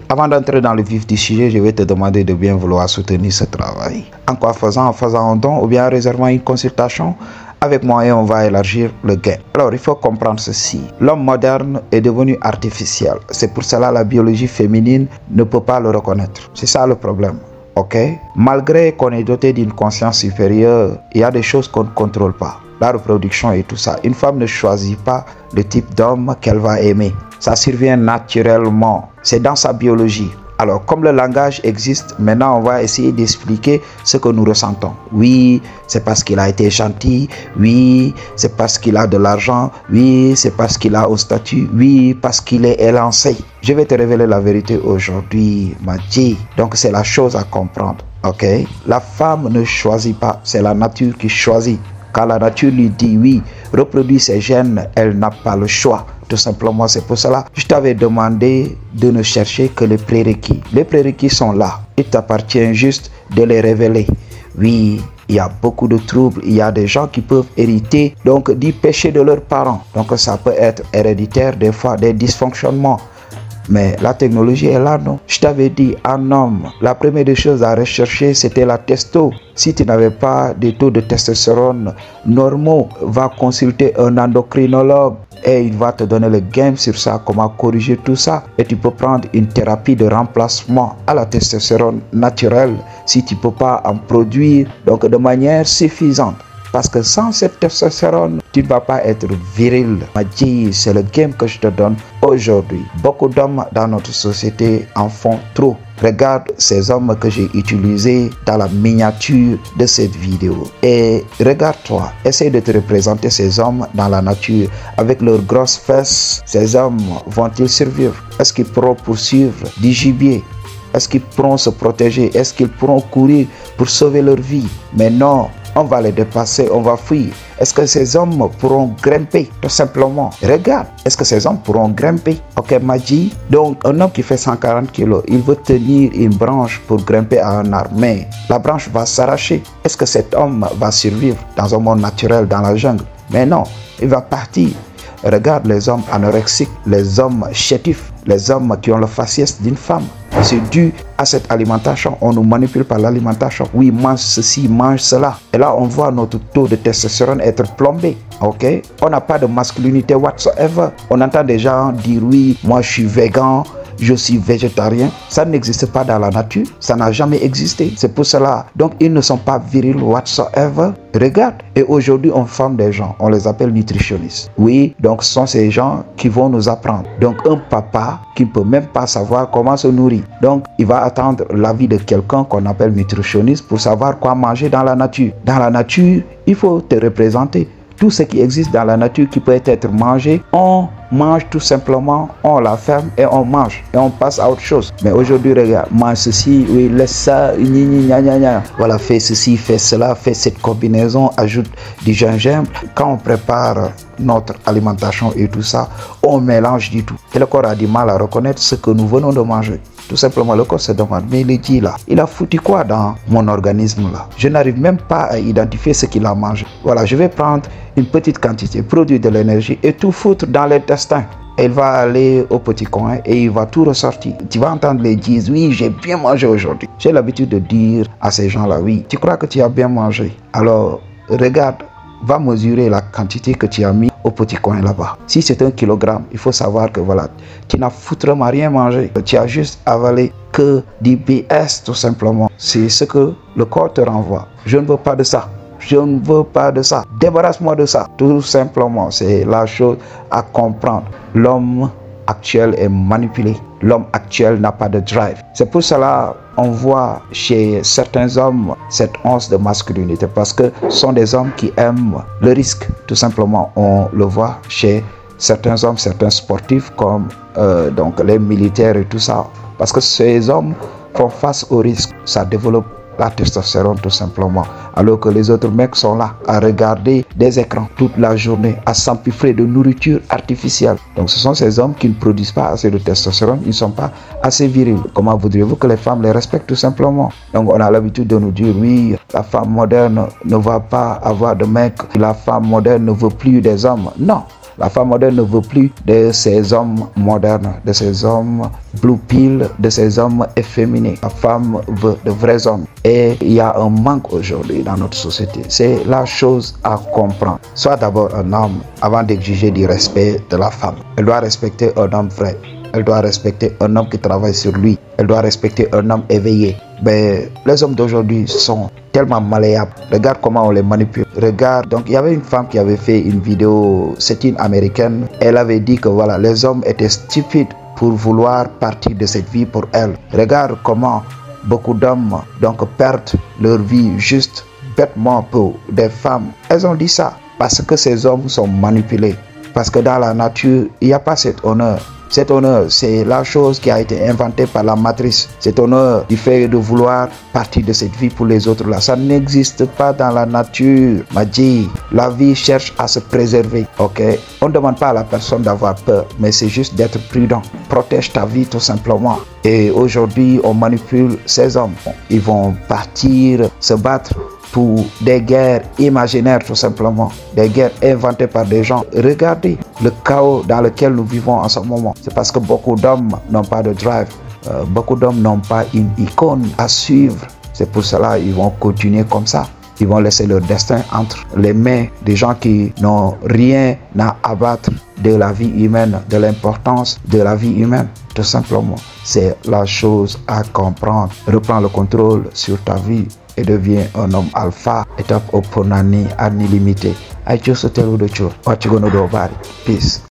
Avant d'entrer dans le vif du sujet, je vais te demander de bien vouloir soutenir ce travail. En quoi faisant? En faisant un don ou bien en réservant une consultation avec moi et on va élargir le gain. Alors, il faut comprendre ceci. L'homme moderne est devenu artificiel. C'est pour cela que la biologie féminine ne peut pas le reconnaître. C'est ça le problème. Ok? Malgré qu'on est doté d'une conscience supérieure, il y a des choses qu'on ne contrôle pas. La reproduction et tout ça. Une femme ne choisit pas le type d'homme qu'elle va aimer. Ça survient naturellement. C'est dans sa biologie. Alors, comme le langage existe, maintenant on va essayer d'expliquer ce que nous ressentons. Oui, c'est parce qu'il a été gentil. Oui, c'est parce qu'il a de l'argent. Oui, c'est parce qu'il a un statut. Oui, parce qu'il est élancé. Je vais te révéler la vérité aujourd'hui, Madji. Donc, c'est la chose à comprendre. Ok? La femme ne choisit pas. C'est la nature qui choisit. Quand la nature lui dit oui, reproduire ses gènes, elle n'a pas le choix. Tout simplement, c'est pour cela que je t'avais demandé de ne chercher que les prérequis. Les prérequis sont là. Il t'appartient juste de les révéler. Oui, il y a beaucoup de troubles. Il y a des gens qui peuvent hériter donc du péché de leurs parents. Donc ça peut être héréditaire, des fois des dysfonctionnements. Mais la technologie est là, non? Je t'avais dit, un homme, la première des choses à rechercher, c'était la testo. Si tu n'avais pas des taux de testostérone normaux, va consulter un endocrinologue et il va te donner le game sur ça, comment corriger tout ça. Et tu peux prendre une thérapie de remplacement à la testostérone naturelle si tu ne peux pas en produire donc de manière suffisante. Parce que sans cette testostérone, tu ne vas pas être viril. Madji, c'est le game que je te donne aujourd'hui. Beaucoup d'hommes dans notre société en font trop. Regarde ces hommes que j'ai utilisés dans la miniature de cette vidéo. Et regarde-toi, essaye de te représenter ces hommes dans la nature. Avec leurs grosses fesses, ces hommes vont-ils survivre? Est-ce qu'ils pourront poursuivre du gibier? Est-ce qu'ils pourront se protéger? Est-ce qu'ils pourront courir pour sauver leur vie? Mais non. On va les dépasser, on va fuir. Est-ce que ces hommes pourront grimper? Tout simplement. Regarde, est-ce que ces hommes pourront grimper? Ok, Madji. Donc, un homme qui fait 140 kilos, il veut tenir une branche pour grimper à un arbre. Mais la branche va s'arracher. Est-ce que cet homme va survivre dans un monde naturel, dans la jungle? Mais non, il va partir. Regarde les hommes anorexiques, les hommes chétifs, les hommes qui ont le faciès d'une femme. C'est dû à cette alimentation. On nous manipule par l'alimentation. Oui, mange ceci, mange cela. Et là, on voit notre taux de testostérone être plombé. Ok? On n'a pas de masculinité whatsoever. On entend des gens dire oui, moi je suis végan, je suis végétarien. Ça n'existe pas dans la nature. Ça n'a jamais existé. C'est pour cela. Donc, ils ne sont pas virils whatsoever. Regarde. Et aujourd'hui, on forme des gens. On les appelle nutritionnistes. Oui, donc ce sont ces gens qui vont nous apprendre. Donc, un papa qui ne peut même pas savoir comment se nourrir. Donc, il va attendre l'avis de quelqu'un qu'on appelle nutritionniste pour savoir quoi manger dans la nature. Dans la nature, il faut te représenter. Tout ce qui existe dans la nature qui peut être mangé, on mange tout simplement, on la ferme et on mange et on passe à autre chose. Mais aujourd'hui, regarde, mange ceci, oui, laisse ça, voilà, fais ceci, fais cela, fais cette combinaison, ajoute du gingembre. Quand on prépare notre alimentation et tout ça, on mélange du tout. Et le corps a du mal à reconnaître ce que nous venons de manger. Tout simplement, le corps se demande, mais il dit là, il a foutu quoi dans mon organisme là? Je n'arrive même pas à identifier ce qu'il a mangé. Voilà, je vais prendre une petite quantité, produire de l'énergie et tout foutre dans l'intestin. Il va aller au petit coin et il va tout ressortir. Tu vas entendre les dire, oui, j'ai bien mangé aujourd'hui. J'ai l'habitude de dire à ces gens-là, oui, tu crois que tu as bien mangé? Alors, regarde, va mesurer la quantité que tu as mis au petit coin là-bas. Si c'est 1 kilogramme, il faut savoir que voilà, tu n'as foutrement rien mangé. Tu as juste avalé que du BS tout simplement. C'est ce que le corps te renvoie. Je ne veux pas de ça. Je ne veux pas de ça. Débarrasse-moi de ça. Tout simplement, c'est la chose à comprendre. L'homme actuel est manipulé. L'homme actuel n'a pas de drive. C'est pour cela on voit chez certains hommes cette once de masculinité parce que ce sont des hommes qui aiment le risque. Tout simplement, on le voit chez certains hommes, certains sportifs comme donc les militaires et tout ça. Parce que ces hommes font face au risque. Ça développe la testostérone tout simplement. Alors que les autres mecs sont là à regarder des écrans toute la journée, à s'empiffrer de nourriture artificielle. Donc ce sont ces hommes qui ne produisent pas assez de testostérone, ils ne sont pas assez virils. Comment voudriez-vous que les femmes les respectent tout simplement? Donc on a l'habitude de nous dire oui, la femme moderne ne va pas avoir de mec, la femme moderne ne veut plus des hommes. Non. La femme moderne ne veut plus de ces hommes modernes, de ces hommes blue pill, de ces hommes efféminés. La femme veut de vrais hommes. Et il y a un manque aujourd'hui dans notre société. C'est la chose à comprendre. Sois d'abord un homme avant d'exiger du respect de la femme. Elle doit respecter un homme vrai. Elle doit respecter un homme qui travaille sur lui. Elle doit respecter un homme éveillé. Mais les hommes d'aujourd'hui sont tellement malléables. Regarde comment on les manipule. Regarde, donc il y avait une femme qui avait fait une vidéo, c'est une américaine. Elle avait dit que voilà, les hommes étaient stupides pour vouloir partir de cette vie pour elle. Regarde comment beaucoup d'hommes donc perdent leur vie juste bêtement pour des femmes. Elles ont dit ça parce que ces hommes sont manipulés. Parce que dans la nature, il n'y a pas cet honneur. Cet honneur, c'est la chose qui a été inventée par la matrice. Cet honneur du fait de vouloir partir de cette vie pour les autres là. Ça n'existe pas dans la nature. Madji, la vie cherche à se préserver. Ok? On ne demande pas à la personne d'avoir peur, mais c'est juste d'être prudent. Protège ta vie tout simplement. Et aujourd'hui, on manipule ces hommes. Ils vont partir se battre pour des guerres imaginaires tout simplement, des guerres inventées par des gens. Regardez le chaos dans lequel nous vivons en ce moment. C'est parce que beaucoup d'hommes n'ont pas de drive, beaucoup d'hommes n'ont pas une icône à suivre. C'est pour cela qu'ils vont continuer comme ça. Ils vont laisser leur destin entre les mains des gens qui n'ont rien à abattre de la vie humaine, de l'importance de la vie humaine. Tout simplement, c'est la chose à comprendre. Reprends le contrôle sur ta vie et deviens un homme alpha. Étape au ponani à limité. I just tell you the truth. What you gonna do about it? Peace.